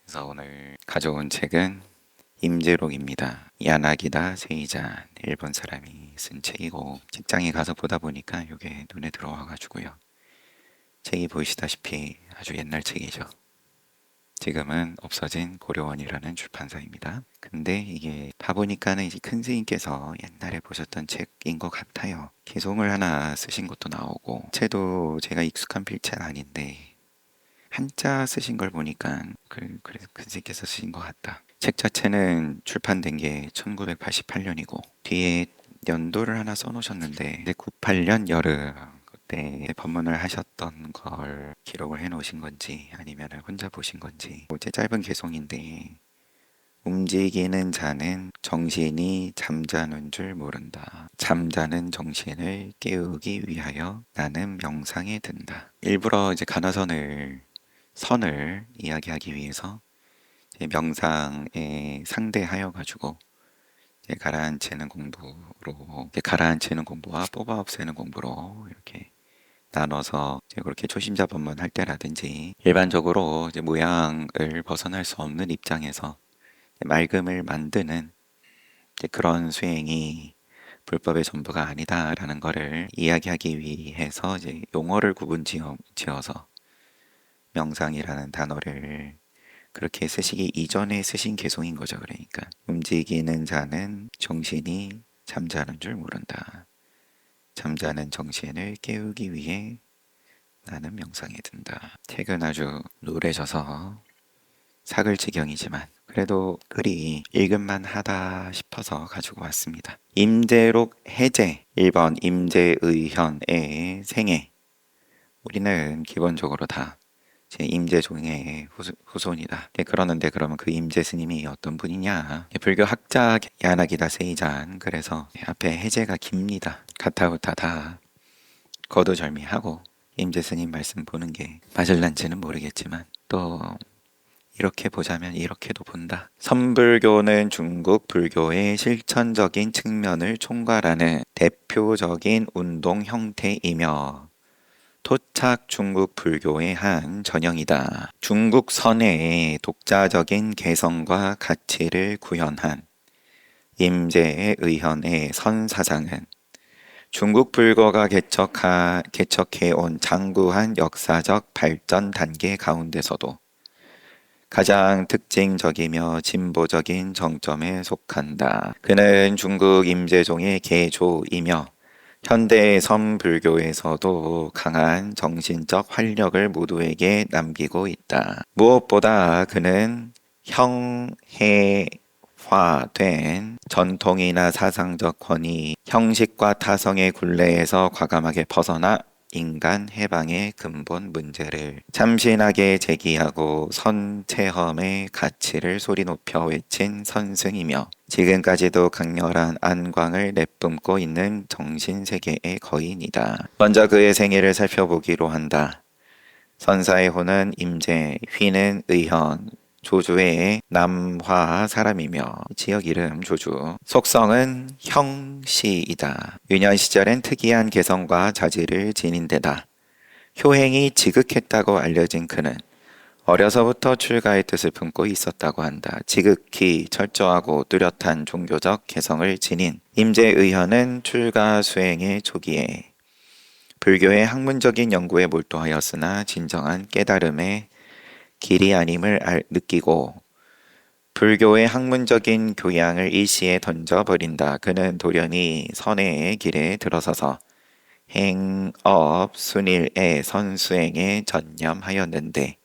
그래서 오늘 가져온 책은 임제록입니다. 야나기다 세이자 일본 사람이 쓴 책이고 직장에 가서 보다 보니까 이게 눈에 들어와가지고요. 책이 보이시다시피 아주 옛날 책이죠. 지금은 없어진 고려원이라는 출판사입니다. 근데 이게 봐보니까는 이제 큰 스님께서 옛날에 보셨던 책인 것 같아요. 개송을 하나 쓰신 것도 나오고 채도 제가 익숙한 필체는 아닌데 한자 쓰신 걸 보니까 그래서 큰스님께서 쓰신 것 같다. 책 자체는 출판된 게 1988년이고 뒤에 연도를 하나 써놓으셨는데 98년 여름 그때 법문을 하셨던 걸 기록을 해놓으신 건지 아니면 혼자 보신 건지 어제 짧은 개송인데 움직이는 자는 정신이 잠자는 줄 모른다. 잠자는 정신을 깨우기 위하여 나는 명상에 든다. 일부러 이제 가나선을 선을 이야기하기 위해서 명상에 상대하여 가지고 가라앉히는 공부로 가라앉히는 공부와 뽑아 없애는 공부로 이렇게 나눠서 그렇게 초심자 법문할 때라든지 일반적으로 모양을 벗어날 수 없는 입장에서 맑음을 만드는 그런 수행이 불법의 전부가 아니다라는 것을 이야기하기 위해서 용어를 지어서 명상이라는 단어를 그렇게 쓰시기 이전에 쓰신 개송인 거죠. 그러니까 움직이는 자는 정신이 잠자는 줄 모른다. 잠자는 정신을 깨우기 위해 나는 명상에 든다. 책은 아주 노래져서 사글지경이지만 그래도 글이 읽음만 하다 싶어서 가지고 왔습니다. 임제록 해제 1번 임제의현의 생애. 우리는 기본적으로 다 제 임재종의 후손이다. 그러는데 그러면 그 임재 스님이 어떤 분이냐? 불교 학자 야나기다 세이잔. 그래서 앞에 해제가 깁니다. 가타부타 다 거두절미하고 임재 스님 말씀 보는 게 맞을란지는 모르겠지만 또 이렇게 보자면 이렇게도 본다. 선불교는 중국 불교의 실천적인 측면을 총괄하는 대표적인 운동 형태이며 토착 중국 불교의 한 전형이다. 중국 선의 독자적인 개성과 가치를 구현한 임재의 의현의 선사상은 중국 불교가 개척해온 장구한 역사적 발전 단계 가운데서도 가장 특징적이며 진보적인 정점에 속한다. 그는 중국 임재종의 계조이며 현대 선불교에서도 강한 정신적 활력을 모두에게 남기고 있다. 무엇보다 그는 형해화된 전통이나 사상적 권위, 형식과 타성의 굴레에서 과감하게 벗어나 인간 해방의 근본 문제를 참신하게 제기하고 선체험의 가치를 소리 높여 외친 선승이며 지금까지도 강렬한 안광을 내뿜고 있는 정신세계의 거인이다. 먼저 그의 생애를 살펴보기로 한다. 선사의 호는 임재, 휘는 의현, 조주의 남화 사람이며 지역 이름 조주, 속성은 형시이다. 유년 시절엔 특이한 개성과 자질을 지닌 데다 효행이 지극했다고 알려진 그는 어려서부터 출가의 뜻을 품고 있었다고 한다. 지극히 철저하고 뚜렷한 종교적 개성을 지닌 임재의현은 출가 수행의 초기에 불교의 학문적인 연구에 몰두하였으나 진정한 깨달음의 길이 아님을 느끼고 불교의 학문적인 교양을 일시에 던져버린다. 그는 돌연히 선의 길에 들어서서 행업 순일의 선수행에 전념하였는데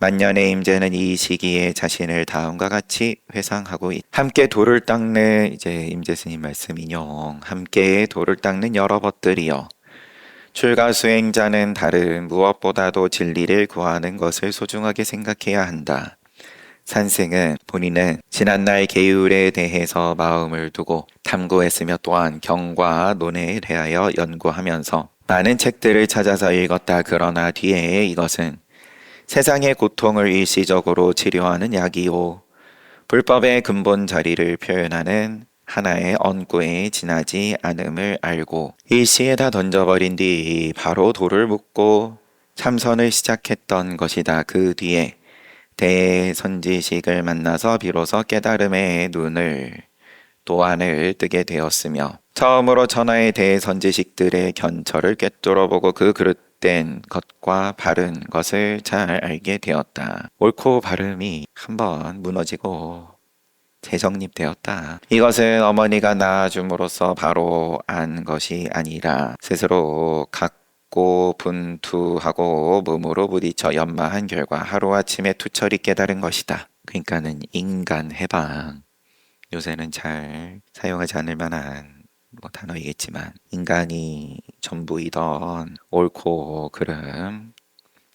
만년의 임재는 이 시기에 자신을 다음과 같이 회상하고 함께 돌을 닦는 임재 스님 말씀 인용. 함께 돌을 닦는 여러 벗들이여 출가 수행자는 다른 무엇보다도 진리를 구하는 것을 소중하게 생각해야 한다. 산승은 본인은 지난날 계율에 대해서 마음을 두고 탐구했으며 또한 경과 논에 대하여 연구하면서 많은 책들을 찾아서 읽었다. 그러나 뒤에 이것은 세상의 고통을 일시적으로 치료하는 약이요 불법의 근본 자리를 표현하는 하나의 언구에 지나지 않음을 알고 일시에 다 던져버린 뒤 바로 돌을 묶고 참선을 시작했던 것이다. 그 뒤에 대선지식을 만나서 비로소 깨달음의 눈을 도안을 뜨게 되었으며 처음으로 천하의 대선지식들의 견처를 꿰뚫어보고 그 그릇된 것과 바른 것을 잘 알게 되었다. 옳고 바름이 한번 무너지고 재정립되었다. 이것은 어머니가 낳아줌으로써 바로 안 것이 아니라 스스로 갖고 분투하고 몸으로 부딪혀 연마한 결과 하루아침에 투철이 깨달은 것이다. 그러니까는 인간 해방. 요새는 잘 사용하지 않을 만한 단어이겠지만 인간이 전부이던 옳고 그름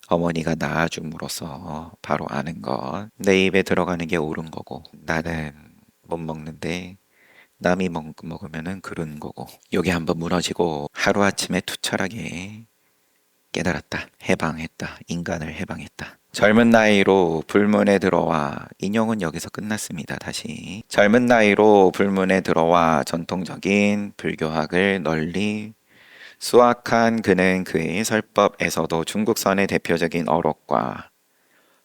어머니가 낳아줌으로써 바로 아는 것. 내 입에 들어가는 게 옳은 거고 나는 못 먹는데 남이 먹으면은 그른 거고 요게 한번 무너지고 하루아침에 투철하게 깨달았다. 해방했다. 인간을 해방했다. 젊은 나이로 불문에 들어와 인용은 여기서 끝났습니다. 다시 젊은 나이로 불문에 들어와 전통적인 불교학을 널리 수학한 그는 그의 설법에서도 중국선의 대표적인 어록과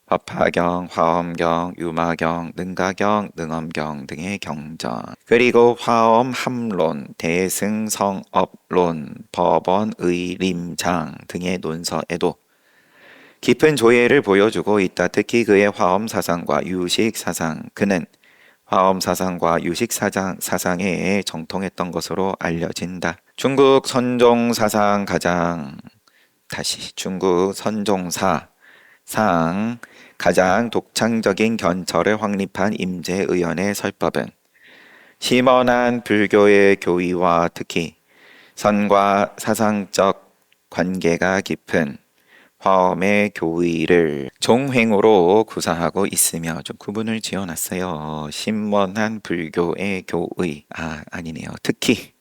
법화경, 화엄경, 유마경, 능가경, 능엄경 등의 경전, 그리고 화엄 함론, 대승성업론, 법원, 의림장 등의 논서에도 깊은 조예를 보여주고 있다. 특히 그의 화엄 사상과 유식 사상, 그는 화엄 사상과 유식 사상에 정통했던 것으로 알려진다. 중국 선종 사상 가장 독창적인 견철을 확립한 임재의연의 설법은 심원한 불교의 교의와 특히 선과 사상적 관계가 깊은 화엄의 교의를 종횡으로 구사하고 있으며 좀 구분을 지어놨어요. 심원한 불교의 교의 아니네요. 특히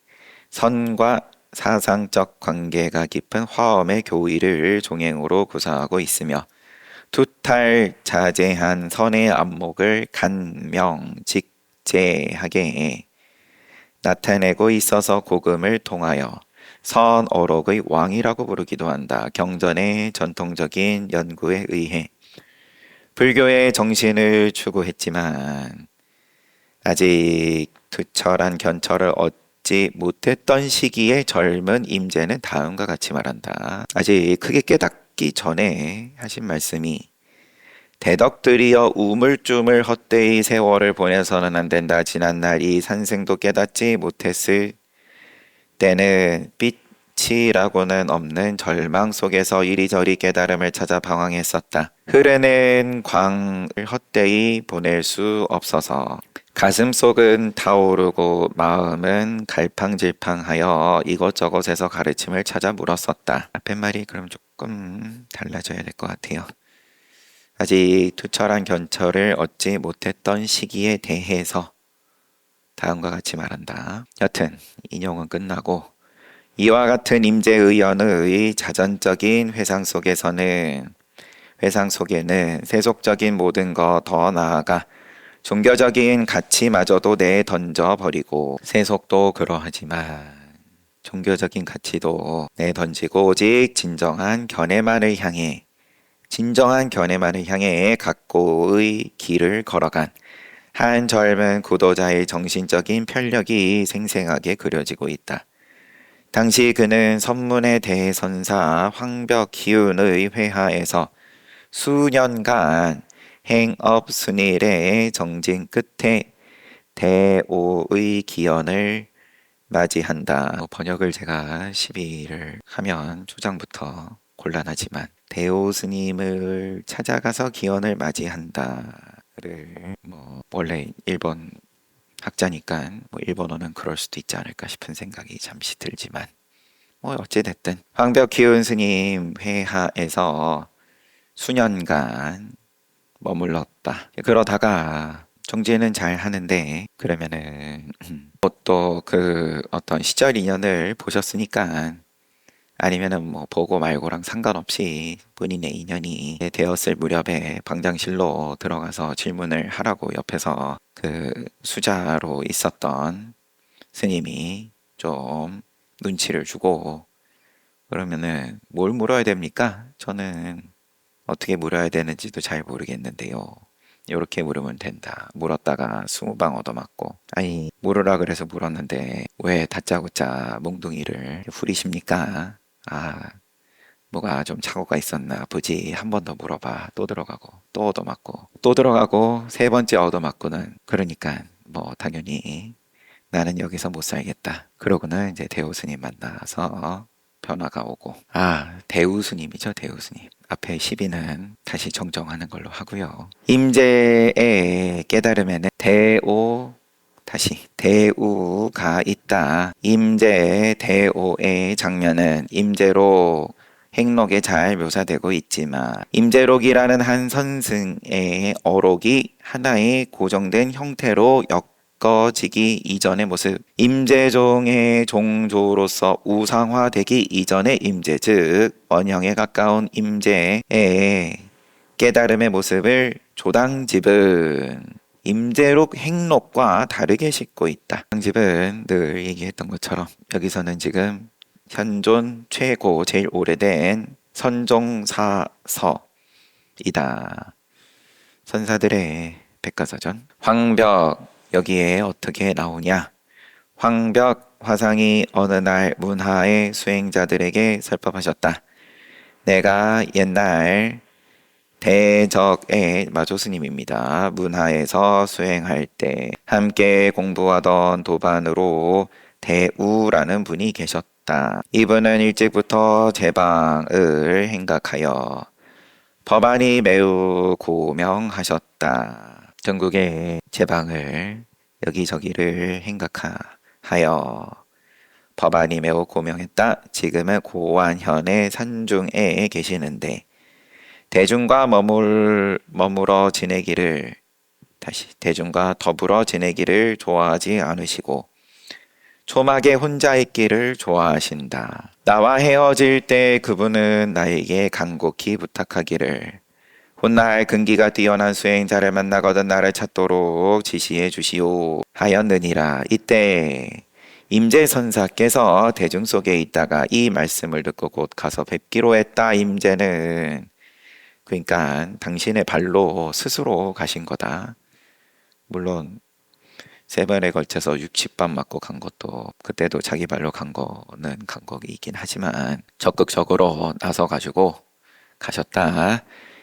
선과 사상적 관계가 깊은 화엄의 교의를 종횡으로 구사하고 있으며 투탈자제한 선의 안목을 간명직제하게 나타내고 있어서 고금을 통하여 선어록의 왕이라고 부르기도 한다. 경전의 전통적인 연구에 의해 불교의 정신을 추구했지만 아직 투철한 견철을 얻지 못했던 시기의 젊은 임재는 다음과 같이 말한다. 아직 크게 깨닫기 전에 하신 말씀이 대덕들이여 우물쭈물 헛되이 세월을 보내서는 안 된다. 지난날 이 산승도 깨닫지 못했을 때는 빛이라고는 없는 절망 속에서 이리저리 깨달음을 찾아 방황했었다. 흐르는 광을 헛되이 보낼 수 없어서 가슴속은 타오르고 마음은 갈팡질팡하여 이곳저곳에서 가르침을 찾아 물었었다. 앞에 말이 그럼 조금 달라져야 될 것 같아요. 아직 투철한 견철을 얻지 못했던 시기에 대해서 다음과 같이 말한다. 여튼 인용은 끝나고 이와 같은 임재의연의 자전적인 회상 속에는 세속적인 모든 것 더 나아가 종교적인 가치마저도 내던져버리고 세속도 그러하지만 종교적인 가치도 내던지고 오직 진정한 견해만을 향해 각고의 길을 걸어간 한 젊은 구도자의 정신적인 편력이 생생하게 그려지고 있다. 당시 그는 선문의 대선사 황벽희운의 회하에서 수년간 행업 순일의 정진 끝에 대오의 기원을 맞이한다. 번역을 제가 시비를 하면 초장부터 곤란하지만 대오 스님을 찾아가서 기원을 맞이한다를 원래 일본 학자니까 일본어는 그럴 수도 있지 않을까 싶은 생각이 잠시 들지만 어찌됐든 황벽기운 스님 회하에서 수년간 머물렀다. 그러다가 정지는 잘 하는데 그러면은 또 그 어떤 시절 인연을 보셨으니까 아니면은 보고 말고랑 상관없이 본인의 인연이 되었을 무렵에 방장실로 들어가서 질문을 하라고 옆에서 그 수자로 있었던 스님이 좀 눈치를 주고 그러면은 뭘 물어야 됩니까? 저는 어떻게 물어야 되는지도 잘 모르겠는데요. 요렇게 물으면 된다. 물었다가 20방 얻어맞고. 아니, 물으라 그래서 물었는데 왜 다짜고짜 몽둥이를 후리십니까? 아, 뭐가 좀 착오가 있었나 보지. 한 번 더 물어봐. 또 들어가고 또 얻어맞고 또 들어가고 세 번째 얻어맞고는 그러니까 뭐 당연히 나는 여기서 못 살겠다. 그러고는 이제 대우스님 만나서 변화가 오고. 아, 대우스님이죠, 대우스님. 앞에 시비는 다시 정정하는 걸로 하고요. 임재의 깨달음에는 다시 대우가 있다. 임재의 대오의 장면은 임재로 행록에 잘 묘사되고 있지만 임재록이라는 한 선승의 어록이 하나의 고정된 형태로 엮어지기 이전의 모습, 임재종의 종조로서 우상화되기 이전의 임재, 즉 원형에 가까운 임재의 깨달음의 모습을 조당집은 임재록 행록과 다르게 싣고 있다. 조당집은 늘 얘기했던 것처럼 여기서는 지금 현존 최고 제일 오래된 선종사서이다. 선사들의 백과사전. 황벽 여기에 어떻게 나오냐? 황벽 화상이 어느 날 문하의 수행자들에게 설법하셨다. 내가 옛날 대적의 마조스님입니다. 문하에서 수행할 때 함께 공부하던 도반으로 대우라는 분이 계셨다. 이분은 일찍부터 제방을 행각하여 법안이 매우 고명하셨다. 전국의 제방을 여기저기를 행각하여 법안이 매우 고명했다. 지금은 고안현의 산중에 계시는데 대중과 머물어 지내기를 대중과 더불어 지내기를 좋아하지 않으시고 초막에 혼자 있기를 좋아하신다. 나와 헤어질 때 그분은 나에게 간곡히 부탁하기를 훗날 근기가 뛰어난 수행자를 만나거든 나를 찾도록 지시해 주시오 하였느니라. 이때 임재선사께서 대중 속에 있다가 이 말씀을 듣고 곧 가서 뵙기로 했다. 임재는 그러니까 당신의 발로 스스로 가신 거다. 물론 3번에 걸쳐서 60번 맞고 간 것도 그때도 자기 발로 간 거는 간거이긴 하지만 적극적으로 나서가지고 가셨다.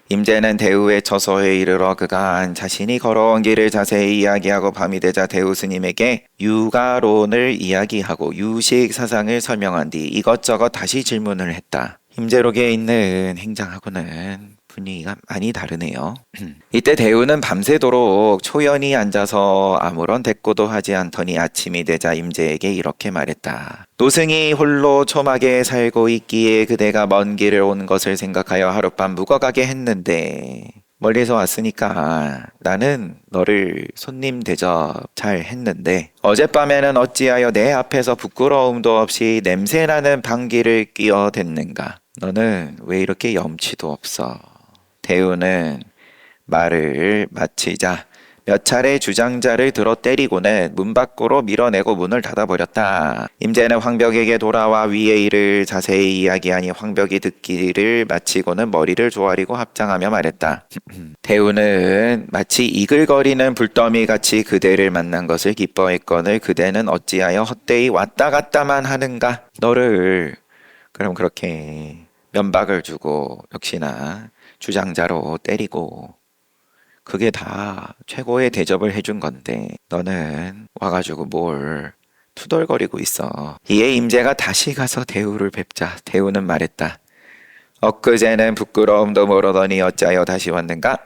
임재는 대우의 처소에 이르러 그간 자신이 걸어온 길을 자세히 이야기하고 밤이 되자 대우 스님에게 유가론을 이야기하고 유식 사상을 설명한 뒤 이것저것 다시 질문을 했다. 임재록에 있는 행장하고는 분위기가 많이 다르네요. 이때 대우는 밤새도록 초연히 앉아서 아무런 대꾸도 하지 않더니 아침이 되자 임재에게 이렇게 말했다. 노승이 홀로 초막에 살고 있기에 그대가 먼 길을 온 것을 생각하여 하룻밤 묵어가게 했는데 멀리서 왔으니까 나는 너를 손님 대접 잘 했는데 어젯밤에는 어찌하여 내 앞에서 부끄러움도 없이 냄새나는 방귀를 끼어댔는가? 너는 왜 이렇게 염치도 없어? 대우는 말을 마치자 몇 차례 주장자를 들어 때리고는 문 밖으로 밀어내고 문을 닫아버렸다. 임재는 황벽에게 돌아와 위의 일을 자세히 이야기하니 황벽이 듣기를 마치고는 머리를 조아리고 합장하며 말했다. 대우는 마치 이글거리는 불더미 같이 그대를 만난 것을 기뻐했거늘 그대는 어찌하여 헛되이 왔다 갔다만 하는가? 너를 그럼 그렇게 면박을 주고 역시나 주장자로 때리고 그게 다 최고의 대접을 해준 건데 너는 와가지고 뭘 투덜거리고 있어. 이에 임재가 다시 가서 대우를 뵙자 대우는 말했다. 엊그제는 부끄러움도 모르더니 어찌하여 다시 왔는가?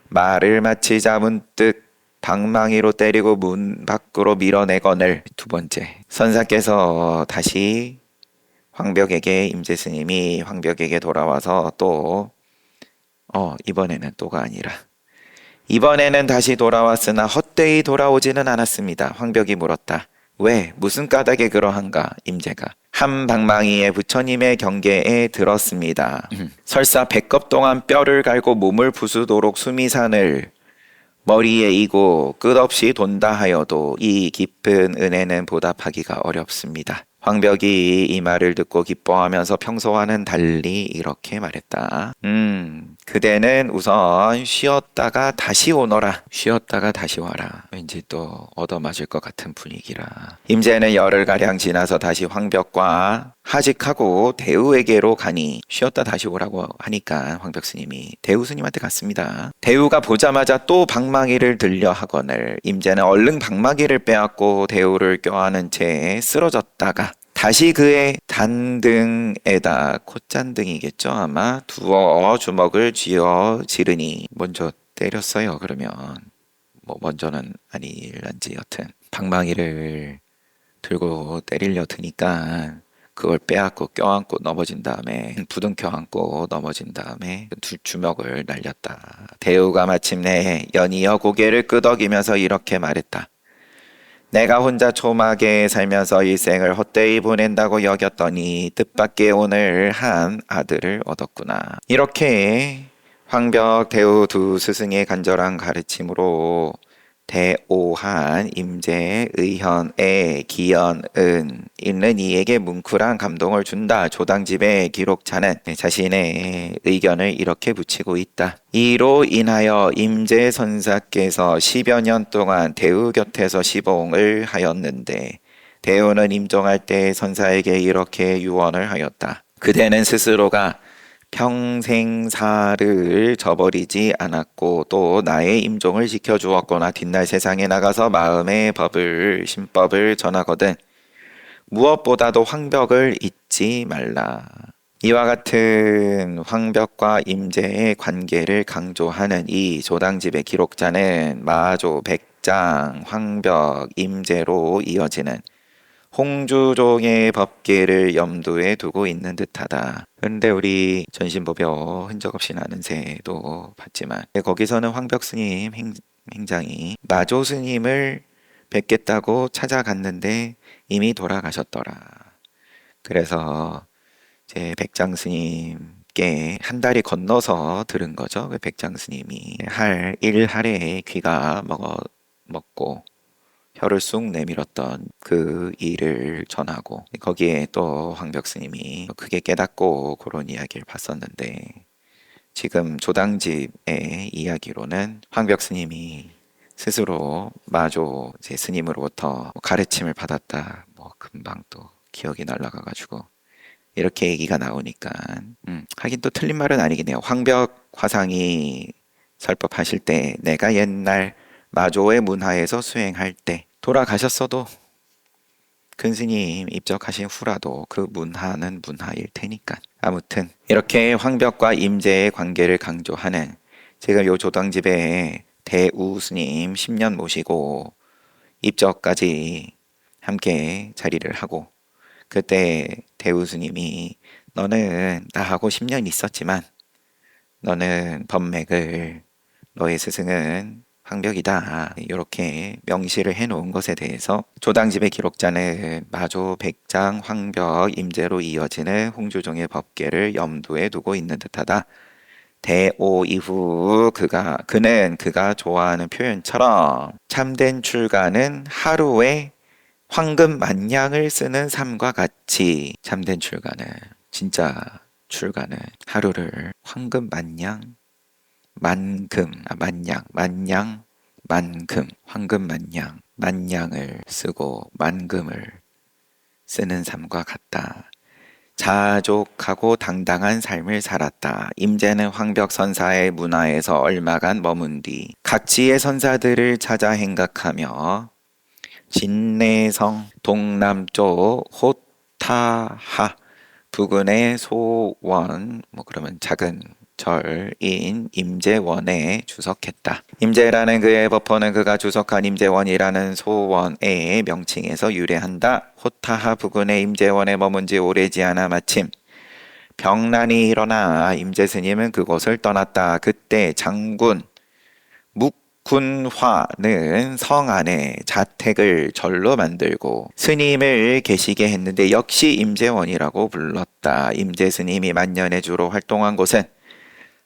말을 마치자 문득 방망이로 때리고 문 밖으로 밀어내거늘. 두 번째, 선사께서 다시 황벽에게 임재 스님이 황벽에게 돌아와서 또 이번에는 또가 아니라 이번에는 다시 돌아왔으나 헛되이 돌아오지는 않았습니다. 황벽이 물었다. 왜? 무슨 까닭에 그러한가? 임재가 한 방망이에 부처님의 경계에 들었습니다. 설사 100겁 동안 뼈를 갈고 몸을 부수도록 수미산을 머리에 이고 끝없이 돈다 하여도 이 깊은 은혜는 보답하기가 어렵습니다. 황벽이 이 말을 듣고 기뻐하면서 평소와는 달리 이렇게 말했다. 그대는 우선 쉬었다가 다시 오너라. 쉬었다가 다시 와라. 왠지 또 얻어맞을 것 같은 분위기라. 임제는 열흘가량 지나서 다시 황벽과 하직하고 대우에게로 가니 쉬었다 다시 오라고 하니까 황벽 스님이 대우 스님한테 갔습니다. 대우가 보자마자 또 방망이를 들려 하거늘 임제는 얼른 방망이를 빼앗고 대우를 껴안은 채 쓰러졌다가 다시 그의 단등에다 콧잔등이겠죠 아마 두어 주먹을 쥐어 지르니 먼저 때렸어요. 그러면 뭐 먼저는 아니란지 여튼 방망이를 들고 때리려 드니까 그걸 빼앗고 껴안고 넘어진 다음에 부둥켜 안고 넘어진 다음에 두 주먹을 날렸다. 대우가 마침내 연이어 고개를 끄덕이면서 이렇게 말했다. 내가 혼자 초막에 살면서 일생을 헛되이 보낸다고 여겼더니 뜻밖의 오늘 한 아들을 얻었구나. 이렇게 황벽 대우 두 스승의 간절한 가르침으로 대오한 임재 의현의 기연은 있는 이에게 뭉클한 감동을 준다. 조당집의 기록자는 자신의 의견을 이렇게 붙이고 있다. 이로 인하여 임재 선사께서 10여 년 동안 대우 곁에서 시봉을 하였는데 대우는 임종할 때 선사에게 이렇게 유언을 하였다. 그대는 스스로가 평생사를 저버리지 않았고 또 나의 임종을 지켜주었거나 뒷날 세상에 나가서 마음의 법을 신법을 전하거든 무엇보다도 황벽을 잊지 말라. 이와 같은 황벽과 임제의 관계를 강조하는 이 조당집의 기록자는 마조, 백장, 황벽, 임제로 이어지는 홍주종의 법계를 염두에 두고 있는 듯하다. 그런데 우리 전신보벼 흔적 없이 나는 새도 봤지만 거기서는 황벽 스님 행장이 마조 스님을 뵙겠다고 찾아갔는데 이미 돌아가셨더라. 그래서 제 백장 스님께 한 달이 건너서 들은 거죠. 그 백장 스님이 할 일할에 귀가 먹고 혀를 쑥 내밀었던 그 일을 전하고 거기에 또 황벽 스님이 크게 깨닫고 그런 이야기를 봤었는데 지금 조당집의 이야기로는 황벽 스님이 스스로 마조 제 스님으로부터 가르침을 받았다. 뭐 금방 또 기억이 날아가가지고 이렇게 얘기가 나오니까 하긴 또 틀린 말은 아니긴 해요. 황벽 화상이 설법하실 때 내가 옛날 마조의 문화에서 수행할 때 돌아가셨어도 큰 스님 입적하신 후라도 그 문화는 문화일 테니까 아무튼 이렇게 황벽과 임제의 관계를 강조하는 지금 요 조당집에 대우 스님 10년 모시고 입적까지 함께 자리를 하고 그때 대우 스님이 너는 나하고 10년 있었지만 너는 법맥을 너의 스승은 황벽이다. 이렇게 명시를 해놓은 것에 대해서 조당집의 기록자는 마조, 백장, 황벽, 임제로 이어지는 홍주종의 법계를 염두에 두고 있는 듯하다. 대오 이후 그는 그가 좋아하는 표현처럼 참된 출가는 하루에 황금 만냥을 쓰는 삶과 같이 참된 출가는 진짜 출가는 하루를 황금 만냥 만냥 황금 만냥을 쓰고 만금을 쓰는 삶과 같다. 자족하고 당당한 삶을 살았다. 임제는 황벽 선사의 문화에서 얼마간 머문 뒤 각지의 선사들을 찾아 행각하며 진내성 동남쪽 호타하 부근의 소원 그러면 작은 절인 임제원에 주석했다. 임제라는 그의 법호는 그가 주석한 임제원이라는 소원의 명칭에서 유래한다. 호타하 부근의 임제원에 머문 지 오래지 않아 마침 병난이 일어나 임제 스님은 그곳을 떠났다. 그때 장군 묵군화는 성 안에 자택을 절로 만들고 스님을 계시게 했는데 역시 임제원이라고 불렀다. 임제 스님이 만년의 주로 활동한 곳은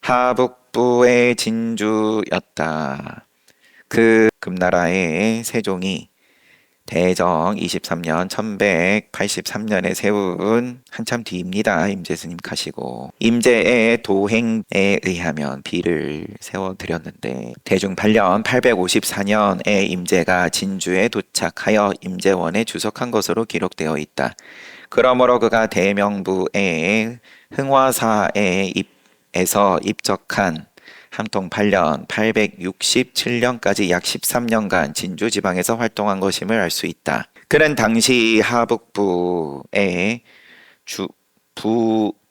하북부의 진주였다. 그 금나라의 세종이 대정 23년 1183년에 세운 한참 뒤입니다. 임재 스님 가시고 임재의 도행에 의하면 비를 세워드렸는데 대중 8년 854년에 임재가 진주에 도착하여 임재원에 주석한 것으로 기록되어 있다. 그러므로 그가 대명부의 흥화사에 에서 입적한 함통 8년 867년까지 약 13년간 진주 지방에서 활동한 것임을 알 수 있다. 그는 당시 하북부의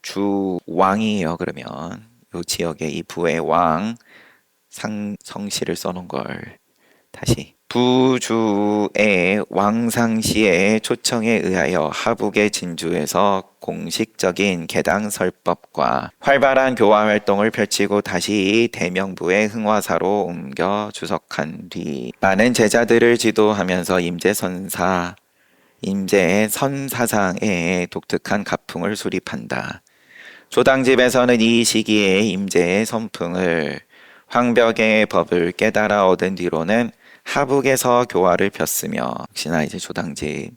부주왕이에요. 그러면 이 지역의 이 부의 왕 성씨를 써놓은 걸 다시 부주의 왕상시의 초청에 의하여 하북의 진주에서 공식적인 개당 설법과 활발한 교화 활동을 펼치고 다시 대명부의 흥화사로 옮겨 주석한 뒤 많은 제자들을 지도하면서 임재 선사상의 독특한 가풍을 수립한다. 조당집에서는 이 시기에 임재의 선풍을 황벽의 법을 깨달아 얻은 뒤로는 하북에서 교화를 폈으며 역시나 이제 조당집.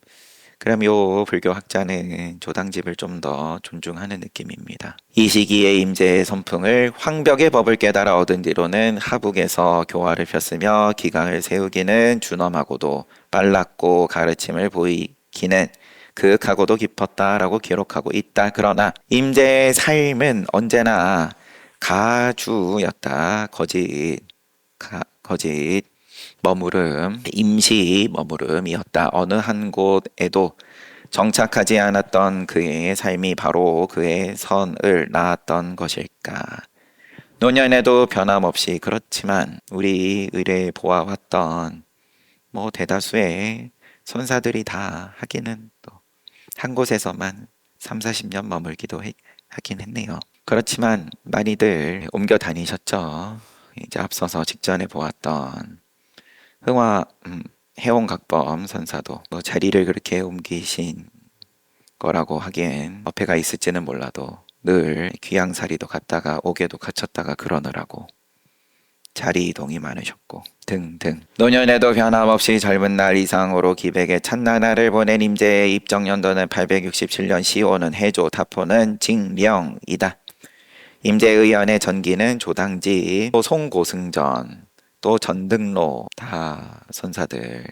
그럼 요 불교 학자는 조당집을 좀 더 존중하는 느낌입니다. 이 시기에 임재의 선풍을 황벽의 법을 깨달아 얻은 뒤로는 하북에서 교화를 폈으며 기강을 세우기는 준엄하고도 빨랐고 가르침을 보이기는 그윽하고도 깊었다라고 기록하고 있다. 그러나 임재의 삶은 언제나 가주였다. 거짓 머무름, 임시 머무름이었다. 어느 한 곳에도 정착하지 않았던 그의 삶이 바로 그의 선을 낳았던 것일까. 노년에도 변함없이 그렇지만 우리 의례에 보아왔던 대다수의 선사들이 다 하기는 또 한 곳에서만 3, 40년 머물기도 하긴 했네요. 그렇지만 많이들 옮겨 다니셨죠. 이제 앞서서 직전에 보았던 해원각범 선사도 자리를 그렇게 옮기신 거라고 하기엔 어폐가 있을지는 몰라도 늘 귀양살이도 갔다가 옥에도 갇혔다가 그러느라고 자리 이동이 많으셨고 등등. 노년에도 변함없이 젊은 날 이상으로 기백에 찬나날을 보낸 임재의 입정연도는 867년 10호는 해조, 타포는 징령이다. 임재의연의 전기는 조당지, 또 송고승전, 또 전등로 다 선사들에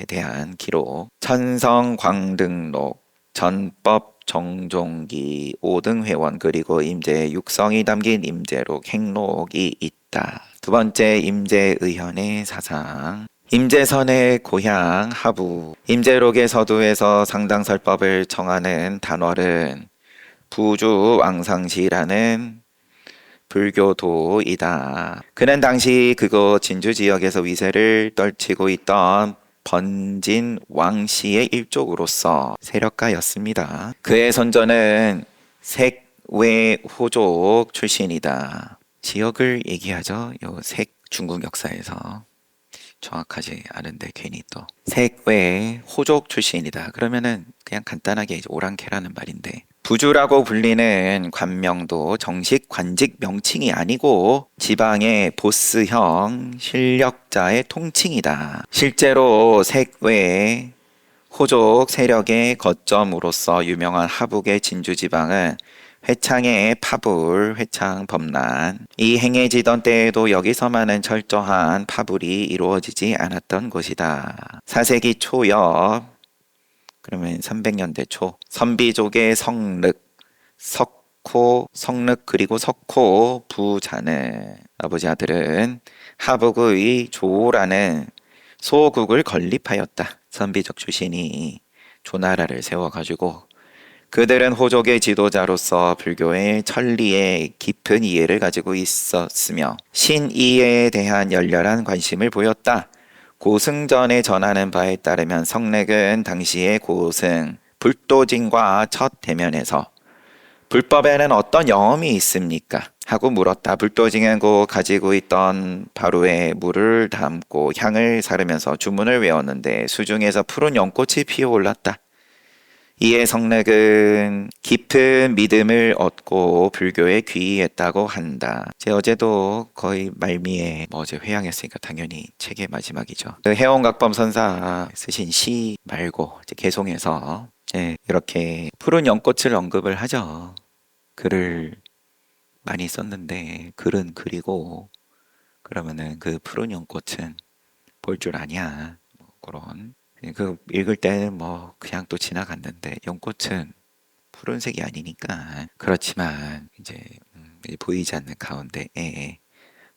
대한 기록, 천성광등록, 전법 정종기, 오등회원 그리고 임재의 육성이 담긴 임재록 행록이 있다. 두 번째 임재의현의 사상. 임재선의 고향 하부. 임재록의 서두에서 상당설법을 정하는 단월은 부주 왕상시라는 불교도이다. 그는 당시 그곳 진주 지역에서 위세를 떨치고 있던 번진 왕씨의 일족으로서 세력가였습니다. 그의 선조는 색외호족 출신이다. 지역을 얘기하죠. 요 중국 역사에서 정확하지 않은데 괜히 또 색외호족 출신이다. 그러면은 그냥 간단하게 이제 오랑캐라는 말인데, 부주라고 불리는 관명도 정식 관직 명칭이 아니고 지방의 보스형 실력자의 통칭이다. 실제로 색외 호족 세력의 거점으로서 유명한 하북의 진주지방은 회창의 파불, 회창 범란, 이 행해지던 때에도 여기서만은 철저한 파불이 이루어지지 않았던 것이다. 4세기 초엽, 그러면 300년대 초, 선비족의 성륵, 성륵 그리고 석호 부자는 아버지 아들은 하북의 조라는 소국을 건립하였다. 선비족 출신이 조나라를 세워가지고 그들은 호족의 지도자로서 불교의 천리에 깊은 이해를 가지고 있었으며 신이에 대한 열렬한 관심을 보였다. 고승전에 전하는 바에 따르면 성렉은 당시의 고승 불도진과 첫 대면에서 불법에는 어떤 영험이 있습니까? 하고 물었다. 불도진은 곧 가지고 있던 바루에 물을 담고 향을 사르면서 주문을 외웠는데 수중에서 푸른 연꽃이 피어올랐다. 이에 성렉은 깊은 믿음을 얻고 불교에 귀의했다고 한다. 제 어제도 거의 말미에 어제 회양했으니까 당연히 책의 마지막이죠. 그 해원각범 선사 쓰신 시 말고 이제 개송해서 이렇게 푸른 연꽃을 언급을 하죠. 글을 많이 썼는데 글은 글이고 그러면은 그 푸른 연꽃은 볼 줄 아냐 그런 그 읽을 때는 그냥 또 지나갔는데 연꽃은 푸른색이 아니니까 그렇지만 이제 보이지 않는 가운데에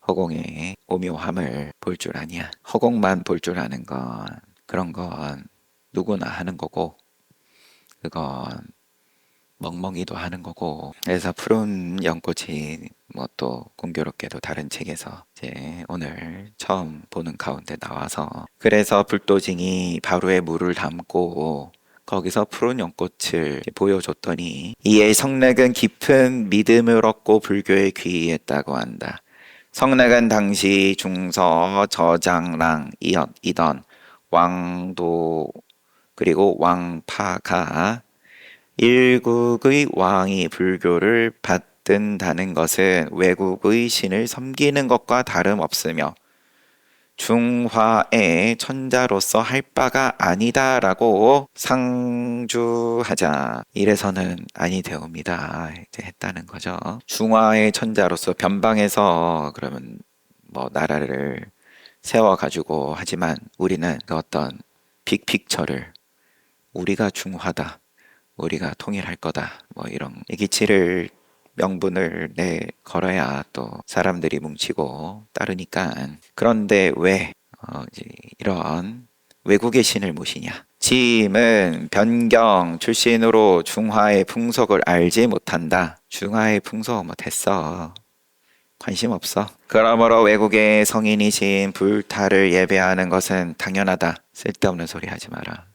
허공의 오묘함을 볼 줄 아냐 허공만 볼 줄 아는 건 그런 건 누구나 하는 거고 그건 멍멍이도 하는 거고 그래서 푸른 연꽃이 또 공교롭게도 다른 책에서 이제 오늘 처음 보는 가운데 나와서 그래서 불도징이 바로에 물을 담고 거기서 푸른 연꽃을 보여줬더니 이에 성렉은 깊은 믿음을 얻고 불교에 귀의했다고 한다. 성렉은 당시 중서 저장랑이던 왕도 그리고 왕파가 일국의 왕이 불교를 받든다는 것은 외국의 신을 섬기는 것과 다름없으며 중화의 천자로서 할 바가 아니다라고 상주하자 이래서는 아니 되옵니다. 이제 했다는 거죠. 중화의 천자로서 변방에서 그러면 나라를 세워가지고 하지만 우리는 그 어떤 빅픽처를 우리가 중화다. 우리가 통일할 거다. 이런 기치를 명분을 걸어야 또 사람들이 뭉치고 따르니까 그런데 왜 이제 이런 외국의 신을 모시냐? 짐은 변경 출신으로 중화의 풍속을 알지 못한다. 중화의 풍속 됐어. 관심 없어. 그러므로 외국의 성인이신 불타를 예배하는 것은 당연하다. 쓸데없는 소리 하지 마라.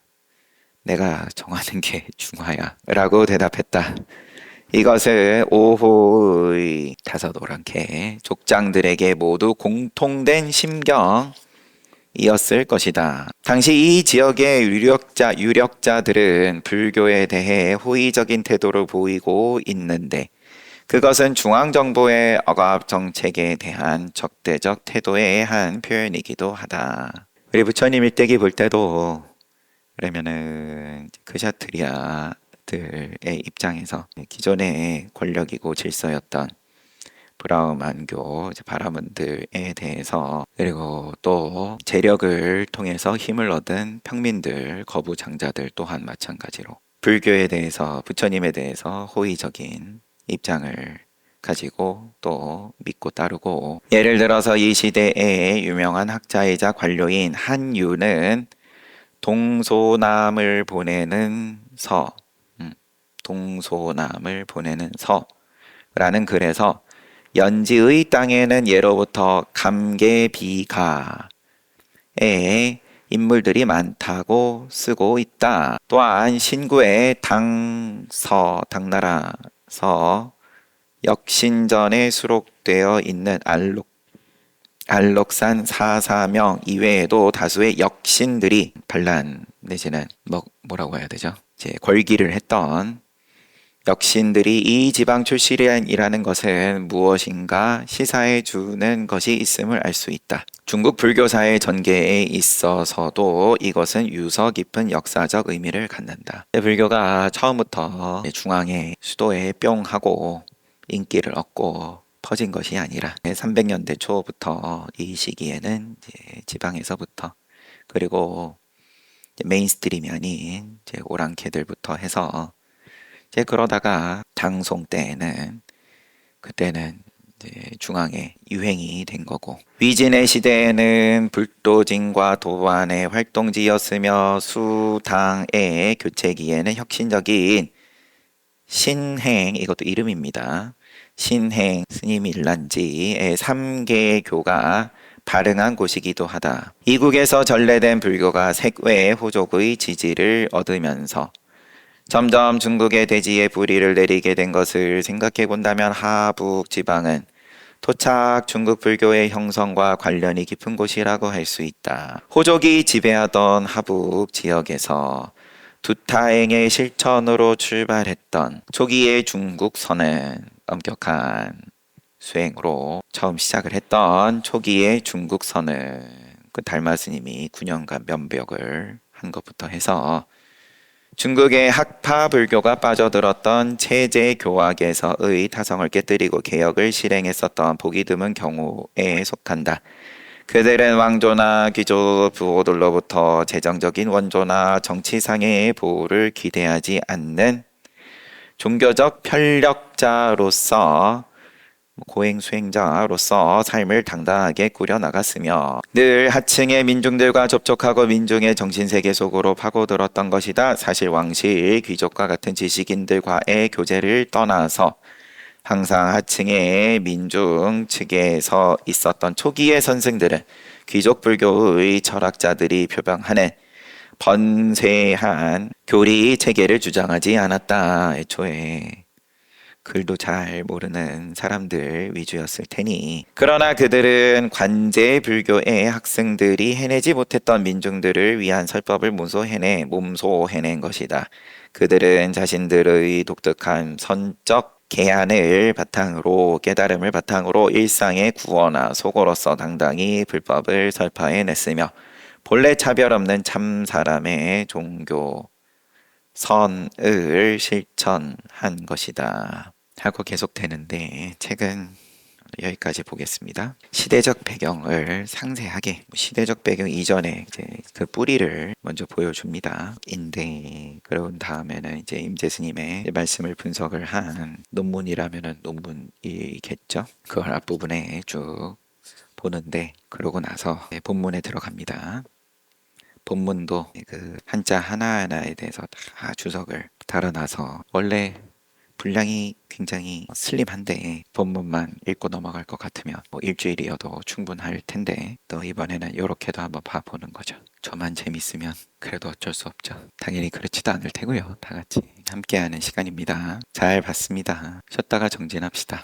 내가 정하는 게 중화야 라고 대답했다. 이것을 오호의 다섯 오랑캐 족장들에게 모두 공통된 심경이었을 것이다. 당시 이 지역의 유력자들은 불교에 대해 호의적인 태도를 보이고 있는데 그것은 중앙정부의 억압정책에 대한 적대적 태도의 한 표현이기도 하다. 우리 부처님 일대기 볼 때도 그러면은 크샤트리아들의 입장에서 기존의 권력이고 질서였던 브라흐만교 바라문들에 대해서 그리고 또 재력을 통해서 힘을 얻은 평민들 거부장자들 또한 마찬가지로 불교에 대해서 부처님에 대해서 호의적인 입장을 가지고 또 믿고 따르고 예를 들어서 이 시대의 유명한 학자이자 관료인 한유는 동소남을 보내는 서라는 글에서 연지의 땅에는 예로부터 감계비가의 인물들이 많다고 쓰고 있다. 또한 신구의 당나라서 역신전에 수록되어 있는 알록산 사사명 이외에도 다수의 역신들이 반란 내지는 뭐라고 해야 되죠? 이제 걸기를 했던 역신들이 이 지방 출신이라는 것은 무엇인가 시사해 주는 것이 있음을 알 수 있다. 중국 불교사의 전개에 있어서도 이것은 유서 깊은 역사적 의미를 갖는다. 불교가 처음부터 중앙의 수도에 뿅 하고 인기를 얻고 퍼진 것이 아니라 300년대 초부터 이 시기에는 이제 지방에서부터 그리고 메인스트림이 아닌 이제 오랑캐들부터 해서 이제 그러다가 장송 때에는 그때는 이제 중앙에 유행이 된 거고 위진의 시대에는 불도진과 도안의 활동지였으며 수당의 교체기에는 혁신적인 신행 이것도 이름입니다. 신행 스님 일란지의 3개교가 발흥한 곳이기도 하다. 이국에서 전래된 불교가 색외 호족의 지지를 얻으면서 점점 중국의 대지에 뿌리를 내리게 된 것을 생각해 본다면 하북 지방은 토착 중국 불교의 형성과 관련이 깊은 곳이라고 할 수 있다. 호족이 지배하던 하북 지역에서 두타행의 실천으로 출발했던 초기의 중국선은 엄격한 수행으로 처음 시작을 했던 초기의 중국선은 그 달마 스님이 9년간 면벽을 한 것부터 해서 중국의 학파 불교가 빠져들었던 체제 교학에서의 타성을 깨뜨리고 개혁을 실행했었던 보기 드문 경우에 속한다. 그들은 왕조나 귀족 부호들로부터 재정적인 원조나 정치상의 보호를 기대하지 않는 종교적 편력자로서 고행 수행자로서 삶을 당당하게 꾸려나갔으며 늘 하층의 민중들과 접촉하고 민중의 정신세계 속으로 파고들었던 것이다. 사실 왕실 귀족과 같은 지식인들과의 교제를 떠나서 항상 하층의 민중 측에 서 있었던 초기의 선생들은 귀족 불교의 철학자들이 표방하는 번쇠한 교리 체계를 주장하지 않았다. 애초에 글도 잘 모르는 사람들 위주였을 테니. 그러나 그들은 관제 불교의 학생들이 해내지 못했던 민중들을 위한 설법을 몸소해낸 것이다. 그들은 자신들의 독특한 선적 계안을 바탕으로 깨달음을 바탕으로 일상의 구원아 속어로서 당당히 불법을 설파해냈으며 본래 차별 없는 참 사람의 종교 선을 실천한 것이다. 하고 계속되는데 책은 여기까지 보겠습니다. 시대적 배경을 상세하게 시대적 배경 이전에 이제 그 뿌리를 먼저 보여줍니다. 인데 그런 다음에는 이제 임재 스님의 말씀을 분석을 한 논문이라면은 논문이겠죠. 그걸 앞부분에 쭉 보는데 그러고 나서 본문에 들어갑니다. 본문도 그 한자 하나하나에 대해서 다 주석을 달아놔서 원래 분량이 굉장히 슬림한데 본문만 읽고 넘어갈 것 같으면 뭐 일주일이어도 충분할 텐데 또 이번에는 이렇게도 한번 봐보는 거죠. 저만 재밌으면 그래도 어쩔 수 없죠. 당연히 그렇지도 않을 테고요. 다 같이 함께하는 시간입니다. 잘 봤습니다. 쉬었다가 정진합시다.